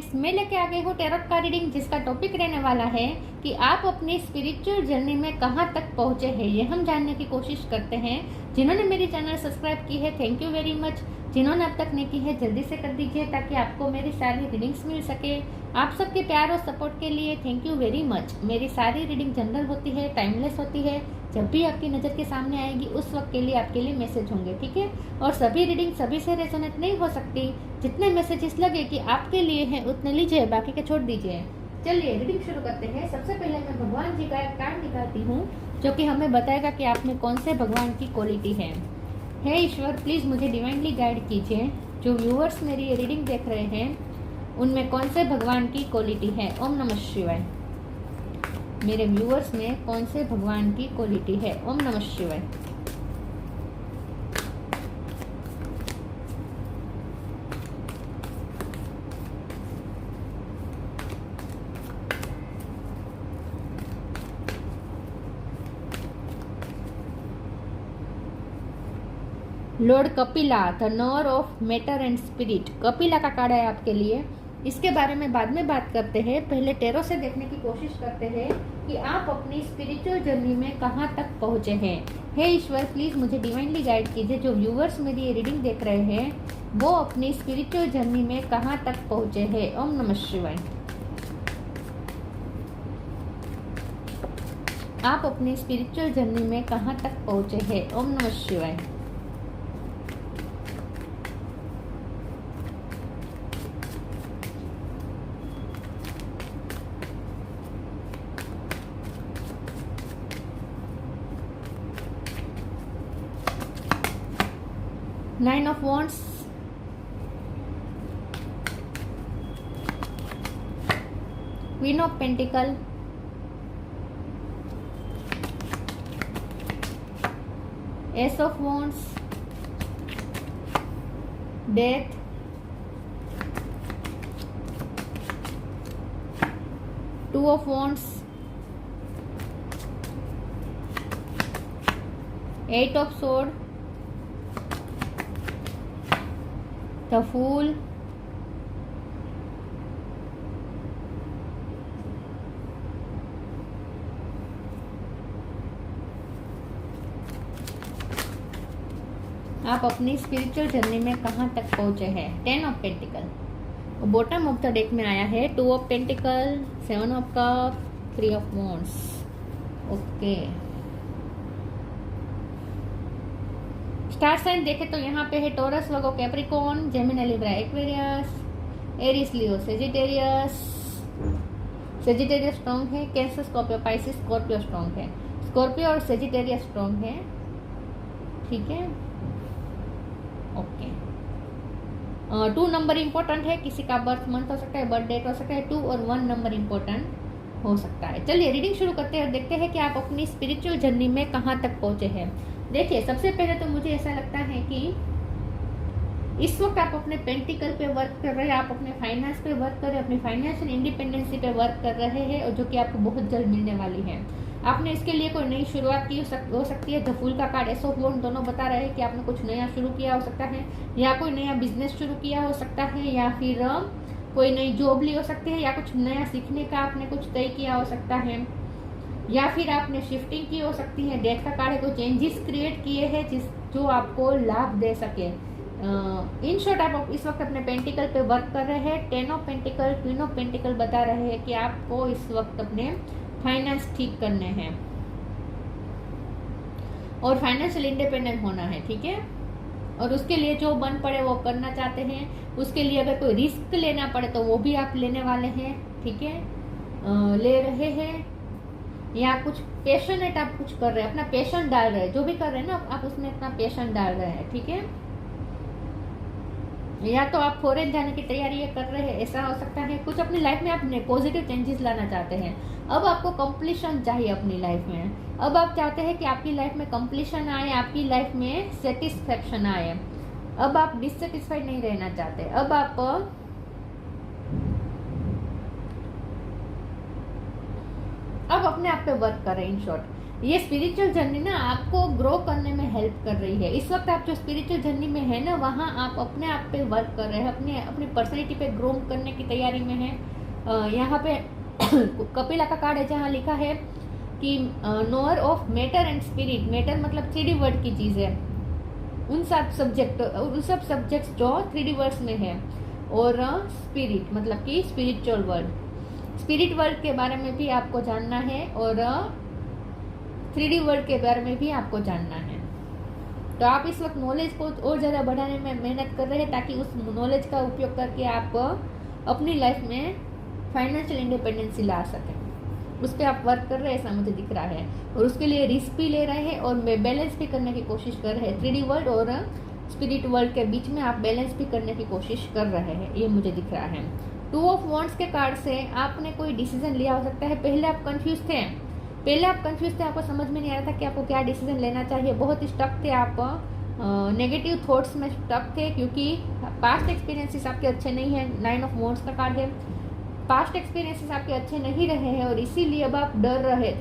Friends, मैं लेके आ गई हूँ टैरोट का रीडिंग, जिसका टॉपिक रहने वाला है कि आप अपनी स्पिरिचुअल जर्नी में कहाँ तक पहुँचे हैं। ये हम जानने की कोशिश करते हैं। जिन्होंने मेरी चैनल सब्सक्राइब की है, थैंक यू वेरी मच। जिन्होंने अब तक नहीं की है, जल्दी से कर दीजिए ताकि आपको मेरी सारी रीडिंग्स मिल सके। आप सबके प्यार और सपोर्ट के लिए थैंक यू वेरी मच। मेरी सारी रीडिंग जनरल होती है, टाइमलेस होती है। जब भी आपकी नज़र के सामने आएगी उस वक्त के लिए आपके लिए मैसेज होंगे, ठीक है। और सभी रीडिंग सभी से रेजोनेट नहीं हो सकती। जितने मैसेजेस लगे कि आपके लिए हैं उतने लीजिए, बाकी के छोड़ दीजिए। चलिए रीडिंग शुरू करते हैं। सबसे पहले मैं भगवान जी का एक कार्ड निकालती हूँ जो कि हमें बताएगा कि आप में कौन से भगवान की क्वालिटी है। हे ईश्वर, प्लीज़ मुझे डिवाइनली गाइड कीजिए। जो व्यूअर्स मेरी ये रीडिंग देख रहे हैं उनमें कौन से भगवान की क्वालिटी है। ओम नमः शिवाय। मेरे व्यूअर्स में कौन से भगवान की क्वालिटी है। ओम नमः शिवाय। Lord Kapila, the nor of matter and spirit. Kapila का कार्ड है आपके लिए। इसके बारे में बाद में बात करते हैं। पहले टैरो से देखने की कोशिश करते हैं कि आप अपनी स्पिरिचुअल जर्नी में कहाँ तक पहुँचे हैं। हे ईश्वर, प्लीज़ मुझे डिवाइनली गाइड कीजिए। जो व्यूअर्स मेरी ये रीडिंग देख रहे हैं वो अपनी स्पिरिचुअल जर्नी में कहाँ तक पहुँचे हैं। ओम नमः शिवाय। आप अपनी स्पिरिचुअल जर्नी में कहाँ तक पहुँचे हैं। ओम नमः शिवाय। Nine of Wands, Queen of Pentacles, Ace of Wands, Death, Two of Wands, Eight of Swords, The Fool, आप अपनी स्पिरिचुअल जर्नी में कहाँ तक पहुँचे हैं। 10 of pentacle. Bottom of the deck में आया है 2 of pentacle, 7 of cup, 3 of wands. Okay, star sign देखे तो यहाँ पे है Taurus, Virgo, Capricorn, Gemini, Libra, Aquarius, Aries, Leo, Sagittarius. Sagittarius strong है। Cancer, Scorpio, Pisces, Scorpio strong है। स्कॉर्पियो और सेजिटेरियस स्ट्रॉन्ग है, ठीक है। ओके, 2 नंबर इंपॉर्टेंट है। किसी का बर्थ मंथ हो सकता है, बर्थ डेट हो सकता है। 2 और 1 नंबर इंपॉर्टेंट हो सकता है। चलिए रीडिंग शुरू करते हैं और देखते हैं कि आप अपनी स्पिरिचुअल जर्नी में कहाँ तक पहुँचे हैं। देखिए, सबसे पहले तो मुझे ऐसा लगता है कि इस वक्त आप अपने पेंटिकल पे वर्क कर रहे हैं, आप अपने फाइनेंस पे वर्क कर रहे हैं, अपनी फाइनेंशियल इंडिपेंडेंसी पे वर्क कर रहे हैं, और जो कि आपको बहुत जल्द मिलने वाली है। आपने इसके लिए कोई नई शुरुआत की हो सकती है। द फूल का कार्ड, एस ऑफ वॉन्ड, दोनों बता रहे हैं कि आपने कुछ नया शुरू किया हो सकता है, या कोई नया बिजनेस शुरू किया हो सकता है, या फिर कोई नई जॉब ली हो सकती है, या कुछ नया सीखने का आपने कुछ तय किया हो सकता है, या फिर आपने शिफ्टिंग की हो सकती है। डेथ का कार्ड है, कोई चेंजेस क्रिएट किए हैं जो आपको लाभ दे सके। इन शॉर्ट, आप इस वक्त अपने पेंटिकल पे वर्क कर रहे हैं। 10 of pentacle, queen of pentacle बता रहे हैं कि आपको इस वक्त अपने फाइनेंस ठीक करने हैं और फाइनेंशियल इंडिपेंडेंट होना है, ठीक है। और उसके लिए जो बन पड़े वो करना चाहते हैं। उसके लिए अगर कोई रिस्क लेना पड़े तो वो भी आप लेने वाले हैं, ठीक है। ले रहे हैं, या कुछ पैशनेट आप कुछ कर रहे हैं, अपना पैशन डाल रहे हैं। जो भी कर रहे हैं ना आप उसमें अपना पैशन डाल रहे हैं, ठीक है। या तो आप फॉरेन जाने की तैयारी कर रहे हैं, ऐसा हो सकता है। कुछ अपनी लाइफ में आप पॉजिटिव चेंजेस लाना चाहते हैं। अब आपको कंप्लीशन चाहिए अपनी लाइफ में। अब आप चाहते हैं कि आपकी लाइफ में कंप्लीशन आए, आपकी लाइफ में सेटिस्फेक्शन आए। अब आप डिससेटिस्फाइड नहीं रहना चाहते। अब अब अपने आप पे वर्क कर रहे हैं। इन शॉर्ट ये स्पिरिचुअल जर्नी ना आपको ग्रो करने में हेल्प कर रही है। इस वक्त आप जो स्पिरिचुअल जर्नी में है ना, वहाँ आप अपने आप पे वर्क कर रहे हैं, अपनी पर्सनैलिटी पे ग्रो करने की तैयारी में है। यहाँ पे कपिला का कार्ड है जहाँ लिखा है कि knower of matter and spirit. Matter मतलब 3D वर्ड की चीज़ है, उन सब सब्जेक्ट्स जो 3D वर्ड्स में है, और स्पिरिट मतलब कि स्पिरिचुअल वर्ल्ड। स्पिरिट वर्ल्ड के बारे में भी आपको जानना है और 3D वर्ल्ड के बारे में भी आपको जानना है। तो आप इस वक्त नॉलेज को और ज़्यादा बढ़ाने में मेहनत कर रहे हैं ताकि उस नॉलेज का उपयोग करके आप अपनी लाइफ में फाइनेंशियल इंडिपेंडेंसी ला सकें। उस पर आप वर्क कर रहे हैं ऐसा मुझे दिख रहा है, और उसके लिए रिस्क भी ले रहे हैं और बैलेंस भी करने की कोशिश कर रहे हैं। 3D वर्ल्ड और स्पिरिट वर्ल्ड के बीच में आप बैलेंस भी करने की कोशिश कर रहे हैं, ये मुझे दिख रहा है। 2 ऑफ वॉन्ड्स के कार्ड से आपने कोई डिसीजन लिया हो सकता है। पहले आप कंफ्यूज थे, आपको समझ में नहीं आ रहा था कि आपको क्या डिसीजन लेना चाहिए, बहुत ही स्टक थे आप, नेगेटिव थॉट्स में स्टक थे क्योंकि पास्ट एक्सपीरियंसेस आपके अच्छे नहीं है। 9 ऑफ वॉन्ड्स का कार्ड है, पास्ट एक्सपीरियंसेस आपके अच्छे नहीं रहे हैं और इसीलिए अब आप डर रहे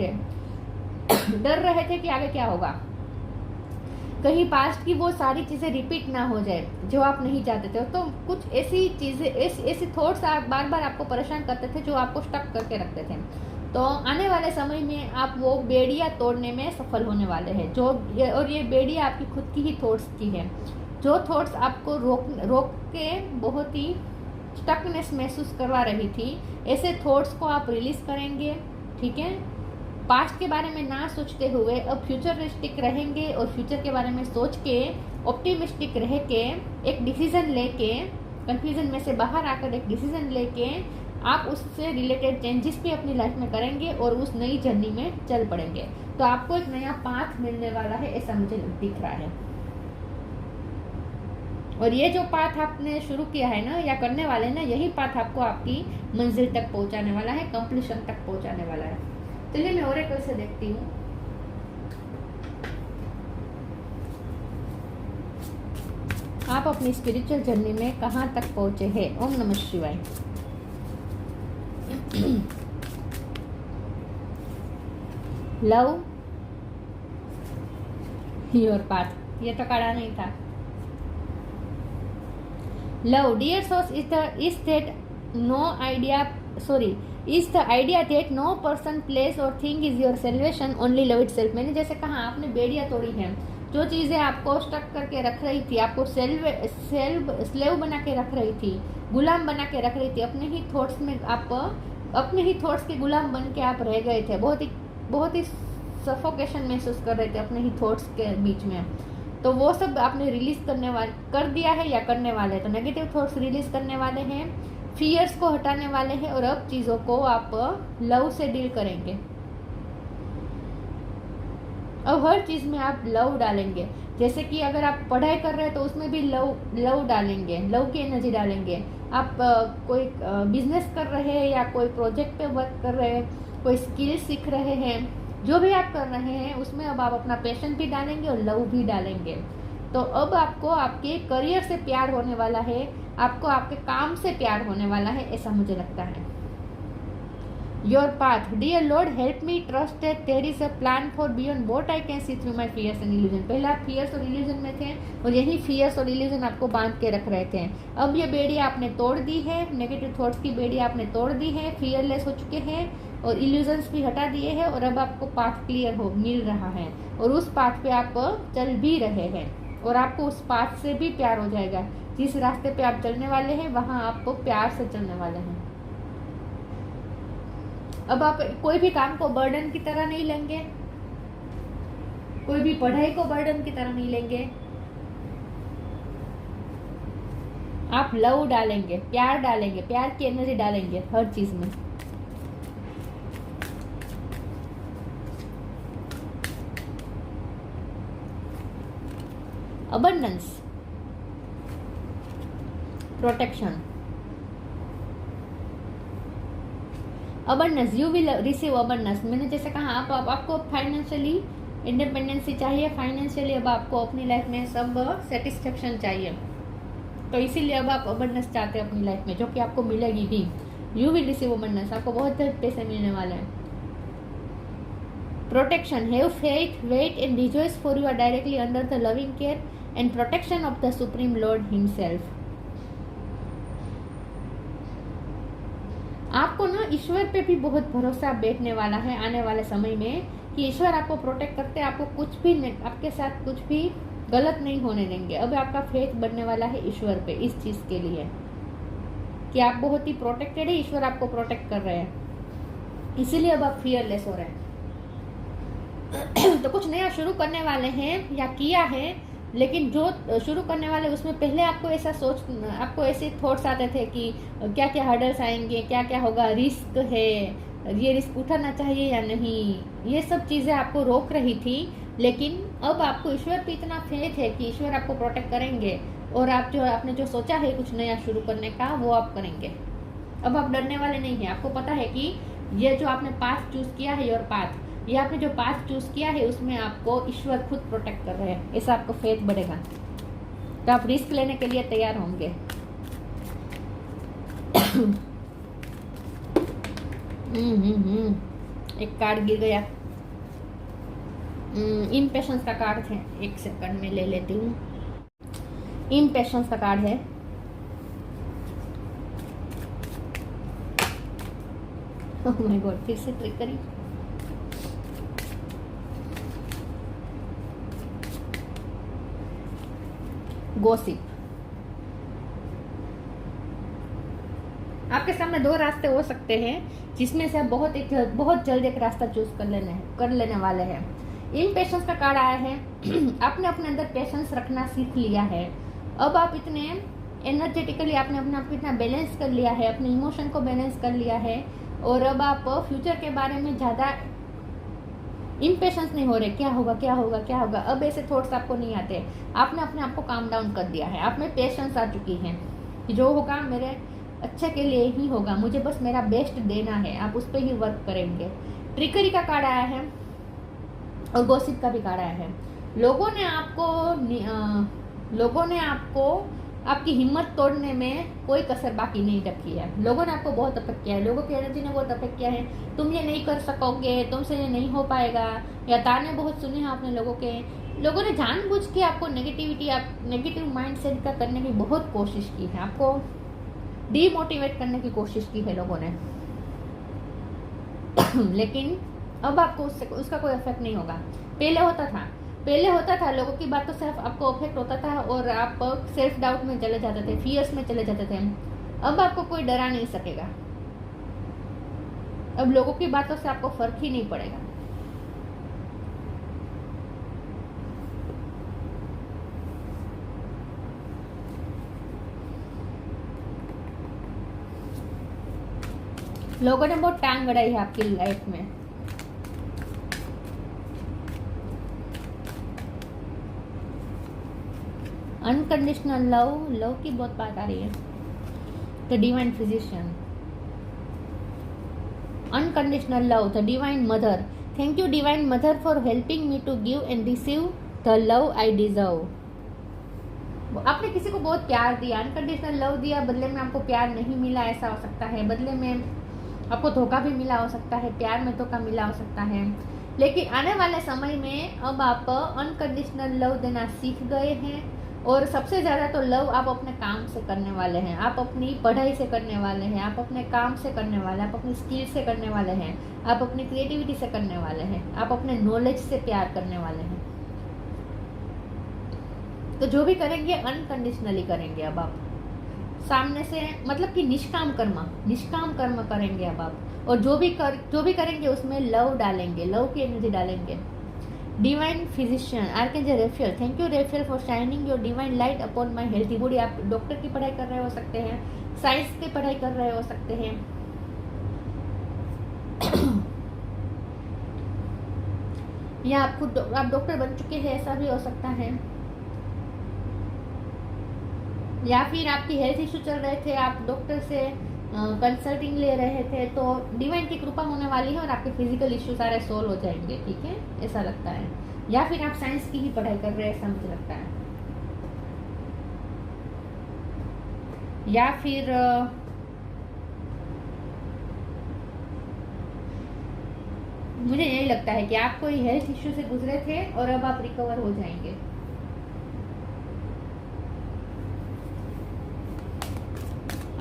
थे कि आगे क्या होगा, कहीं पास्ट की वो सारी चीज़ें रिपीट ना हो जाए जो आप नहीं चाहते थे। तो कुछ ऐसी चीज़ें, ऐसी थॉट्स आप बार बार आपको परेशान करते थे जो आपको स्टक करके रखते थे। तो आने वाले समय में आप वो बेड़ियाँ तोड़ने में सफल होने वाले हैं। और ये बेड़ियाँ आपकी खुद की ही थॉट्स की है, जो थॉट्स आपको रोक के बहुत ही स्टकनेस महसूस करवा रही थी, ऐसे थॉट्स को आप रिलीज करेंगे। ठीक है, पास्ट के बारे में ना सोचते हुए अब फ्यूचरिस्टिक रहेंगे और फ्यूचर के बारे में सोच के ऑप्टिमिस्टिक रह के एक डिसीजन लेके, कंफ्यूजन में से बाहर आकर एक डिसीजन लेके आप उससे रिलेटेड चेंजेस भी अपनी लाइफ में करेंगे और उस नई जर्नी में चल पड़ेंगे। तो आपको एक नया पाथ मिलने वाला है ऐसा मुझे दिख रहा है। और ये जो पाथ आपने शुरू किया है ना या करने वाले ना, यही पाथ आपको आपकी मंजिल तक पहुंचाने वाला है, कंप्लीशन तक पहुंचाने वाला है। चलिए मैं ओरेकल से देखती हूँ। आप अपनी स्पिरिचुअल जर्नी में कहाँ तक पहुंचे हैं। ओम नमः शिवाय। लव योर पाथ, ये तो काढ़ा नहीं था। Love dear source is the idea that no person, place or thing is your salvation, only love itself। मैंने जैसे कहा आपने बेड़ियाँ तोड़ी हैं, जो चीज़ें आपको स्टक करके रख रही थी, आपको स्लेव बना के रख रही थी, गुलाम बना के रख रही थी, अपने ही थॉट्स में आप अपने ही थॉट्स के गुलाम बन के आप रह गए थे, बहुत ही सफोकेशन महसूस कर रहे थे अपने ही थॉट्स के बीच में। तो वो सब आपने रिलीज कर दिया है या करने वाले हैं। तो नेगेटिव थॉट्स रिलीज करने वाले हैं, फियर्स को हटाने वाले हैं और अब चीज़ों को आप लव से डील करेंगे। अब हर चीज़ में आप लव डालेंगे। जैसे कि अगर आप पढ़ाई कर रहे हैं तो उसमें भी लव डालेंगे, लव की एनर्जी डालेंगे। आप कोई बिजनेस कर रहे हैं या कोई प्रोजेक्ट पे वर्क कर रहे हैं, कोई स्किल सीख रहे हैं, जो भी आप कर रहे हैं उसमें अब आप अपना पैशन भी डालेंगे और लव भी डालेंगे। तो अब आपको आपके करियर से प्यार होने वाला है, आपको आपके काम से प्यार होने वाला है, ऐसा मुझे लगता है। Your path, dear lord help me trust that there is a plan for beyond what I can see through my fears and illusion. पहले आप फियर्स और इल्यूजन में थे और यही फियर्स और इल्यूजन आपको बांध के रख रहे थे। अब ये बेड़ी आपने तोड़ दी है, नेगेटिव थॉट्स की बेड़ी आपने तोड़ दी है, फियरलेस हो चुके हैं और इल्यूजन्स भी हटा दिए हैं और अब आपको पाथ क्लियर मिल रहा है और उस पाथ पे आप चल भी रहे हैं और आपको उस पाथ से भी प्यार हो जाएगा। जिस रास्ते पे आप चलने वाले हैं वहाँ आपको प्यार से चलने वाले हैं। अब आप कोई भी काम को बर्डन की तरह नहीं लेंगे, कोई भी पढ़ाई को बर्डन की तरह नहीं लेंगे। आप लव डालेंगे, प्यार की एनर्जी डालेंगे हर चीज में। Abundance, protection, abundance, you will receive abundance. मैंने जैसे कहा आपको फाइनेंशियली इंडिपेंडेंसी चाहिए, फाइनेंशियली अब आपको अपनी लाइफ में सब सेटिस्फेक्शन चाहिए, तो इसीलिए अब आप अबंडेंस चाहते हैं अपनी लाइफ में, जो कि आपको मिलेगी भी। यू विल रिसीव अबंडेंस, आपको बहुत पैसे मिलने वाले हैं। Protection. Have faith, wait and rejoice, for you are directly under the loving care and protection of the Supreme Lord Himself. आपको ना ईश्वर पे भी बहुत भरोसा बैठने वाला है आने वाले समय में, कि ईश्वर आपको प्रोटेक्ट करते हैं, आपको कुछ भी आपके साथ कुछ भी गलत नहीं होने देंगे। अब आपका फेथ बढ़ने वाला है ईश्वर पे इस चीज़ के लिए कि आप बहुत ही प्रोटेक्टेड है, ईश्वर आपको प्रोटेक्ट कर रहे हैं, इसीलिए अब आप फियरलेस हो रहे हैं। तो कुछ नया शुरू करने वाले हैं या किया है, लेकिन जो शुरू करने वाले उसमें पहले आपको ऐसे थॉट्स आते थे कि क्या क्या हर्डल्स आएंगे, क्या क्या होगा, रिस्क है, ये रिस्क उठाना चाहिए या नहीं, ये सब चीज़ें आपको रोक रही थी। लेकिन अब आपको ईश्वर पे इतना फेथ है कि ईश्वर आपको प्रोटेक्ट करेंगे और आपने जो सोचा है कुछ नया शुरू करने का वो आप करेंगे। अब आप डरने वाले नहीं हैं। आपको पता है कि ये जो आपने पाथ चूज किया है, योर पाथ, ये आपने जो पाथ चूज किया है उसमें आपको ईश्वर खुद प्रोटेक्ट कर रहे हैं, ऐसा आपको फेथ बढ़ेगा। तो आप रिस्क लेने के लिए तैयार होंगे। एक कार्ड गिर गया, इम्पेशंस का कार्ड है, एक सेकंड में ले लेती हूँ। इम्पेशंस का कार्ड है। ओह माय गॉड, फिर से क्लिक करी। गॉसिप। आपके सामने दो रास्ते हो सकते हैं जिसमें से आप बहुत जल्द एक रास्ता चूज कर लेने वाले हैं। इम्पेशंस का कार्ड आया है। आपने अपने अंदर पेशेंस रखना सीख लिया है। अब आप इतने एनर्जेटिकली आपने अपने आप को इतना बैलेंस कर लिया है, अपने इमोशन को बैलेंस कर लिया है, और अब आप फ्यूचर के बारे में ज़्यादा इम्पेशंस नहीं हो रहे, क्या होगा क्या होगा क्या होगा। अब ऐसे थॉट्स आपको नहीं आते। आपने अपने आप को काम डाउन कर दिया है। आप में पेशेंस आ चुकी है कि जो होगा मेरे अच्छे के लिए ही होगा, मुझे बस मेरा बेस्ट देना है। आप उस पर ही वर्क करेंगे। ट्रिकरी का कार्ड आया है और गॉसिप का भी कार्ड आया है। लोगों ने आपको आपकी हिम्मत तोड़ने में कोई कसर बाकी नहीं रखी है। लोगों ने आपको बहुत अफेक्ट किया है, लोगों की एनर्जी ने बहुत अफेक्ट किया है। तुम ये नहीं कर सकोगे, तुमसे ये नहीं हो पाएगा, या ताने बहुत सुने हैं आपने लोगों के। लोगों ने जानबूझ के आपको नेगेटिव माइंडसेट का करने की बहुत कोशिश की है, आपको डीमोटिवेट करने की कोशिश की है लोगों ने। लेकिन अब आपको उसका कोई इफेक्ट नहीं होगा। पहले होता था लोगों की बातों से आपको इफेक्ट होता था और आप सेल्फ डाउट में चले जाते थे, फियर्स में चले जाते थे। अब आपको कोई डरा नहीं सकेगा। अब लोगों की बातों से आपको फर्क ही नहीं पड़ेगा। लोगों ने बहुत टांग अड़ाई है आपकी लाइफ में। अनकंडीशनल लव की बहुत बात आ रही है। The divine physician, unconditional love, the divine mother. Thank you divine mother for helping me to give and receive the love I deserve. आपने किसी को बहुत प्यार दिया, अनकंडीशनल लव दिया, बदले में आपको प्यार नहीं मिला, ऐसा हो सकता है। बदले में आपको धोखा भी मिला हो सकता है, प्यार में धोखा मिला हो सकता है। लेकिन आने वाले समय में अब आप अनकंडीशनल लव देना सीख गए हैं। और सबसे ज़्यादा तो लव आप अपने काम से करने वाले हैं, आप अपनी पढ़ाई से करने वाले हैं, आप अपने काम से करने वाले हैं, आप अपनी स्किल से करने वाले हैं, आप अपनी क्रिएटिविटी से करने वाले हैं, आप अपने नॉलेज से प्यार करने वाले हैं। तो जो भी करेंगे अनकंडीशनली करेंगे। अब आप सामने से मतलब कि निष्काम कर्म करेंगे अब आप। और जो भी करेंगे उसमें लव डालेंगे, लव की एनर्जी डालेंगे। Divine physician, archangel रेफेल, thank you रेफेल for shining your divine light upon my healthy body. आप डॉक्टर की पढ़ाई कर रहे हो सकते हैं, साइंस की पढ़ाई कर रहे हो सकते हैं, या आप डॉक्टर बन चुके हैं, ऐसा भी हो सकता है। या फिर आपकी हेल्थ इशू चल रहे थे, आप डॉक्टर से कंसल्टिंग ले रहे थे, तो डिवाइन की कृपा होने वाली है और आपके फिजिकल इश्यू सारे सोल्व हो जाएंगे। ठीक है, ऐसा लगता है। या फिर आप साइंस की ही पढ़ाई कर रहे हैं, ऐसा मुझे लगता है। या फिर मुझे यही लगता है कि आप कोई हेल्थ इश्यू से गुजरे थे और अब आप रिकवर हो जाएंगे।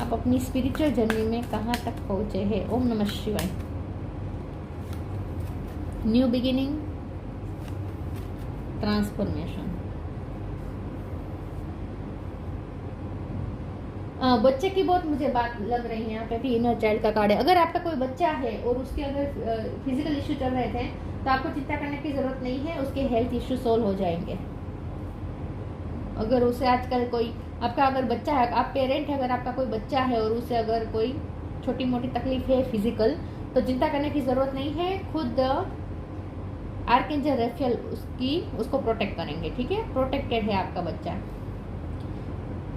आप अपनी स्पिरिचुअल जर्नी में कहाँ तक पहुंचे हैं? ओम नमः शिवाय। New beginning, transformation. बच्चे की बहुत मुझे बात लग रही है यहाँ पे भी, इनर चाइल्ड का कार्ड है। अगर आपका कोई बच्चा है और उसके अगर फिजिकल इश्यू चल रहे थे तो आपको चिंता करने की जरूरत नहीं है, उसके हेल्थ इश्यू सोल्व हो जाएंगे। अगर उसे आजकल कोई आपका अगर बच्चा है, आप पेरेंट है, अगर आपका कोई बच्चा है और उसे अगर कोई छोटी मोटी तकलीफ है फिजिकल, तो चिंता करने की जरूरत नहीं है। खुद आर्कएंजल रेफेल उसको प्रोटेक्ट करेंगे, ठीक है? प्रोटेक्टेड है आपका बच्चा।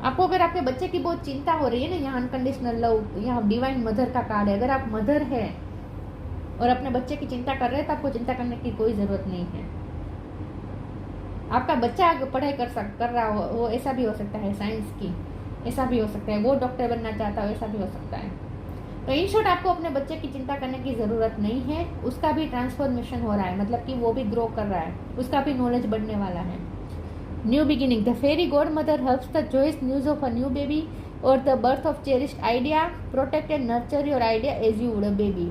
आपको अगर आपके बच्चे की बहुत चिंता हो रही है ना, यहाँ अनकंडीशनल लव, यहाँ डिवाइन मदर का कार्ड है। अगर आप मदर है और अपने बच्चे की चिंता कर रहे हैं तो आपको चिंता करने की कोई जरूरत नहीं है। आपका बच्चा अगर पढ़ाई कर रहा हो, वो ऐसा भी हो सकता है साइंस की, ऐसा भी हो सकता है वो डॉक्टर बनना चाहता हो, ऐसा भी हो सकता है। तो इन शॉर्ट आपको अपने बच्चे की चिंता करने की ज़रूरत नहीं है। उसका भी ट्रांसफॉर्मेशन हो रहा है, मतलब कि वो भी ग्रो कर रहा है, उसका भी नॉलेज बढ़ने वाला है। New beginning, the fairy godmother helps the joyous news of a new baby और the birth of cherished idea, protect and nurture your idea as you would a baby.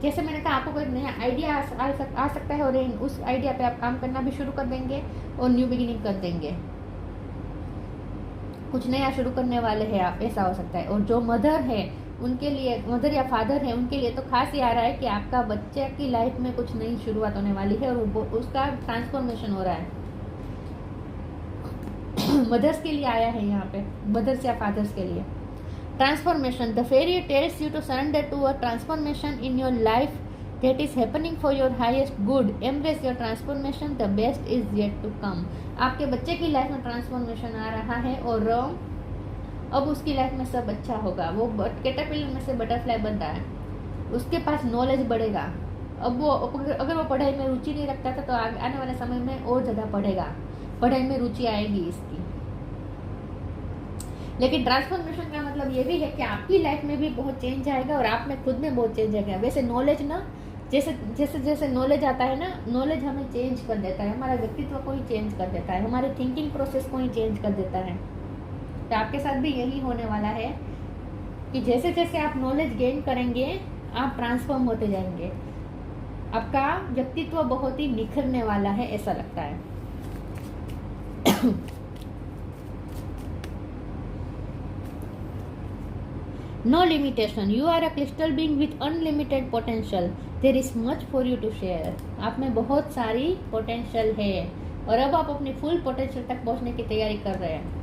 जैसे मैंने कहा, आपको कोई नया आइडिया आ सकता है और उस आइडिया पे आप काम करना भी शुरू कर देंगे और न्यू बिगिनिंग कर देंगे, कुछ नया शुरू करने वाले हैं आप, ऐसा हो सकता है। और जो मदर है उनके लिए, मदर या फादर है उनके लिए तो खास ये आ रहा है कि आपका बच्चे की लाइफ में कुछ नई शुरुआत होने वाली है और उसका ट्रांसफॉर्मेशन हो रहा है। मदर्स के लिए आया है यहाँ पे, मदर्स या फादर्स के लिए transformation. The fairy tells you to surrender to a transformation in your life that is happening for your highest good, embrace your transformation, the best is yet to come. आपके बच्चे की life में transformation आ रहा है और अब उसकी life में सब अच्छा होगा। वो कैटरपिलर में से बटरफ्लाई बन रहा है, उसके पास नॉलेज बढ़ेगा। अब वो अगर वो पढ़ाई में रुचि नहीं रखता था तो आने वाले समय में और ज़्यादा पढ़ेगा, पढ़ाई में रुचि आएगी इसकी। लेकिन ट्रांसफॉर्मेशन का मतलब ये भी है कि आपकी लाइफ में भी बहुत चेंज आएगा और आप में खुद में बहुत चेंज आएगा। वैसे नॉलेज ना, जैसे जैसे जैसे नॉलेज आता है ना, नॉलेज हमें चेंज कर देता है, हमारा व्यक्तित्व को ही चेंज कर देता है, हमारे थिंकिंग प्रोसेस को ही चेंज कर देता है। तो आपके साथ भी यही होने वाला है कि जैसे जैसे आप नॉलेज गेन करेंगे आप ट्रांसफॉर्म होते जाएंगे, आपका व्यक्तित्व बहुत ही निखरने वाला है, ऐसा लगता है। No limitation. You are a crystal being with unlimited potential. There is much for you to share. आप में बहुत सारी पोटेंशियल है और अब आप अपनी फुल पोटेंशियल तक पहुंचने की तैयारी कर रहे हैं।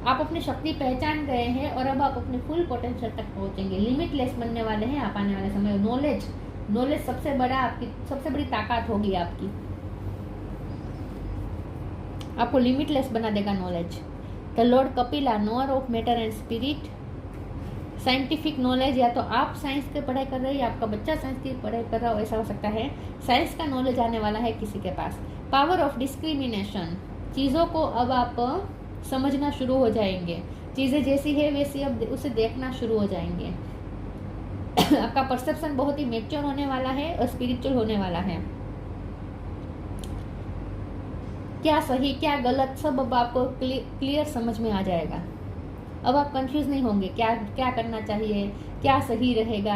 आप अपनी शक्ति पहचान गए हैं और अब आप अपने फुल पोटेंशियल तक पहुंचेंगे, लिमिटलेस बनने वाले हैं आप आने वाले समय। नॉलेज सबसे बड़ी ताकत होगी आपकी, आपको लिमिटलेस बना देगा knowledge. The Lord Kapila, knower of matter and spirit. Scientific knowledge, या तो आप साइंस की पढ़ाई कर रहे हो या आपका बच्चा साइंस की पढ़ाई कर रहा हो, ऐसा हो सकता है। साइंस का नॉलेज आने वाला है किसी के पास। पावर ऑफ डिस्क्रिमिनेशन, चीज़ों को अब आप समझना शुरू हो जाएंगे, चीज़ें जैसी है वैसी अब उसे देखना शुरू हो जाएंगे। आपका परसेप्शन बहुत ही मैच्योर होने वाला है और स्पिरिचुअल होने वाला है। क्या सही क्या गलत सब अब आपको क्लियर समझ में आ जाएगा। अब आप कंफ्यूज नहीं होंगे, क्या करना चाहिए, क्या सही रहेगा,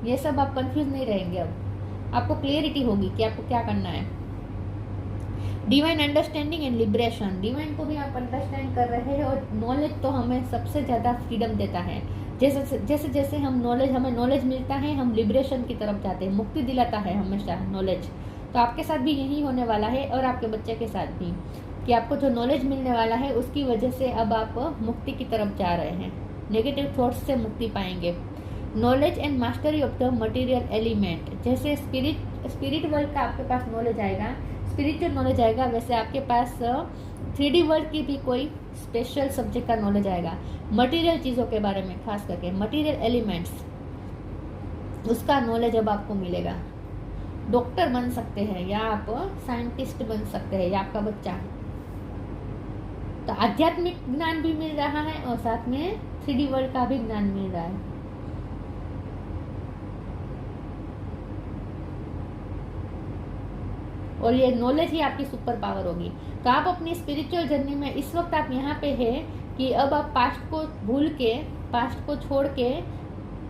ये सब आप कंफ्यूज नहीं रहेंगे। अब आपको क्लियरिटी होगी कि आपको क्या करना है। Divine understanding and liberation, divine को भी आप अंडरस्टैंड कर रहे हैं और नॉलेज तो हमें सबसे ज़्यादा फ्रीडम देता है। जैसे जैसे हमें नॉलेज मिलता है, हम लिबरेशन की तरफ जाते हैं, मुक्ति दिलाता है हमेशा नॉलेज। तो आपके साथ भी यही होने वाला है और आपके बच्चे के साथ भी, कि आपको जो नॉलेज मिलने वाला है उसकी वजह से अब आप मुक्ति की तरफ जा रहे हैं, नेगेटिव थॉट्स से मुक्ति पाएंगे। Knowledge and mastery of the material element, जैसे स्पिरिट वर्ल्ड का आपके पास नॉलेज आएगा, स्पिरिचुअल नॉलेज आएगा, वैसे आपके पास 3D वर्ल्ड की भी कोई स्पेशल सब्जेक्ट का नॉलेज आएगा। मटेरियल चीज़ों के बारे में, खास करके मटेरियल एलिमेंट्स, उसका नॉलेज अब आपको मिलेगा। डॉक्टर बन सकते हैं या आप साइंटिस्ट बन सकते हैं या आपका बच्चा। तो आध्यात्मिक ज्ञान भी मिल रहा है और साथ में 3D वर्ल्ड का भी ज्ञान मिल रहा है। और ये नॉलेज ही आपकी सुपर पावर होगी। तो आप अपनी स्पिरिचुअल जर्नी में इस वक्त आप यहाँ पे है कि अब आप पास्ट को भूल के, पास्ट को छोड़ के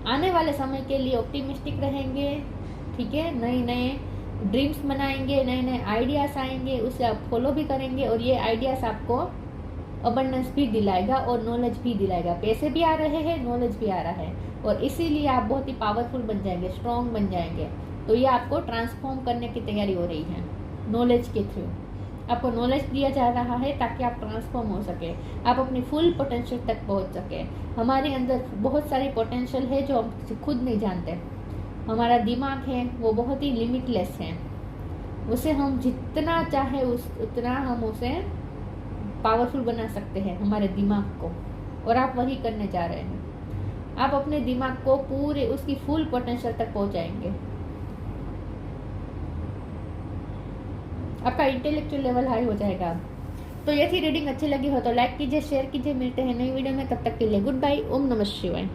आने वाले समय के लिए ऑप्टिमिस्टिक रहेंगे, ठीक है। नए नए ड्रीम्स बनाएंगे, नए नए आइडियाज आएंगे, उसे आप फॉलो भी करेंगे और ये आइडियाज आपको अबंडेंस भी दिलाएगा और नॉलेज भी दिलाएगा। पैसे भी आ रहे हैं, नॉलेज भी आ रहा है और इसीलिए आप बहुत ही पावरफुल बन जाएंगे, स्ट्रॉन्ग बन जाएंगे। तो ये आपको ट्रांसफॉर्म करने की तैयारी हो रही है नॉलेज के थ्रू। आपको नॉलेज दिया जा रहा है ताकि आप ट्रांसफॉर्म हो सके, आप अपनी फुल पोटेंशियल तक पहुंच सके। हमारे अंदर बहुत सारी पोटेंशियल है जो हम खुद नहीं जानते। हमारा दिमाग है वो बहुत ही लिमिटलेस है, उसे हम जितना चाहे उतना हम उसे पावरफुल बना सकते हैं, हमारे दिमाग को। और आप वही करने जा रहे हैं, आप अपने दिमाग को पूरे उसकी फुल पोटेंशियल तक पहुंचाएंगे। आपका इंटेलेक्चुअल लेवल हाई हो जाएगा। तो ये थी रीडिंग, अच्छी लगी हो तो लाइक कीजिए, शेयर कीजिए। मिलते हैं नई वीडियो में, तब तक के लिए गुड बाय। ओम नमः शिवाय।